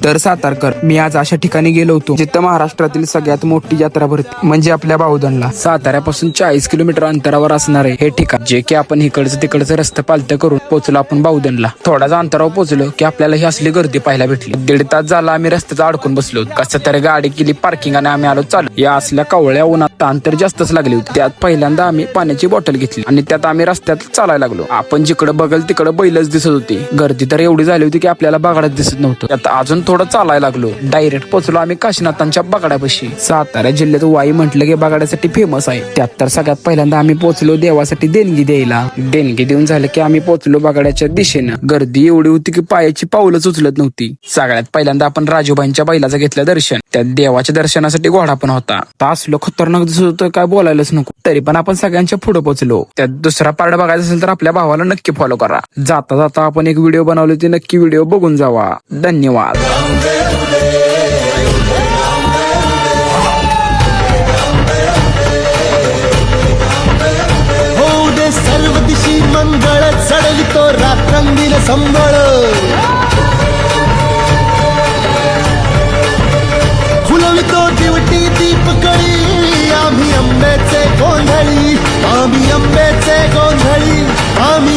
तर सातारकर, मी आज अशा ठिकाणी गेलो होतो जिथं महाराष्ट्रातील सगळ्यात मोठी यात्रा भरते, म्हणजे आपल्या बावधनला. साताऱ्यापासून 40 किलोमीटर अंतरावर असणार आहे हे ठिकाण, जे की आपण इकडचं तिकडचं रस्ते पालतं करून पोहोचलो आपण बावधनला. थोडाच अंतरावर पोहोचलो की आपल्याला ही असली गर्दी पाहायला भेटली. 1.5 तास झाला आम्ही रस्त्याचा अडकून बसलो. कसं तरी गाडी केली पार्किंग आणि आम्ही आलो चालू. या असल्या कावळ्या उन्हात ताण तर जास्तच लागली होती. त्यात पहिल्यांदा आम्ही पाण्याची बॉटल घेतली आणि त्यात आम्ही रस्त्यात चालायला लागलो. आपण जिकडे बघल तिकडे बैलच दिसत होती. गर्दी तर एवढी झाली होती की आपल्याला बगाडच दिसत नव्हतं. त्यात अजून थोडं चालायला लागलो. डायरेक्ट पोहोचलो आम्ही काशीनाथांच्या बगाड्यापाशी. सातारा जिल्ह्यात वाई म्हटलं की बगाड्यासाठी फेमस आहे. त्यात तर सगळ्यात पहिल्यांदा आम्ही पोहोचलो देवासाठी देणगी द्यायला. देणगी देऊन झालं की आम्ही पोहोचलो बगाड्याच्या दिशेनं. गर्दी एवढी होती की पायाची पावलंच उचलत नव्हती. सगळ्यात पहिल्यांदा आपण राजूबाईंच्या बैलाचं घेतलं दर्शन. त्यात देवाच्या दर्शनासाठी घोडा पण होता. तासलो खतरनाक दिसत होतं, काय बोलायलाच नको. तरी पण आपण सगळ्यांच्या पुढे पोहोचलो. त्यात दुसरा पार्ट बघायचा असेल तर आपल्या भावाला नक्की फॉलो करा. जाता जाता आपण एक व्हिडिओ बनवली होती, नक्की व्हिडिओ बघून जावा. धन्यवाद. होऊ दे सर्व दिशी मंगळ, चढवितो रात्रंगील संबळ. फुलवितो दिवटी दीपकळी, आम्ही आंब्याचे गोंधळी, आम्ही आंब्याचे गोंधळी, आम्ही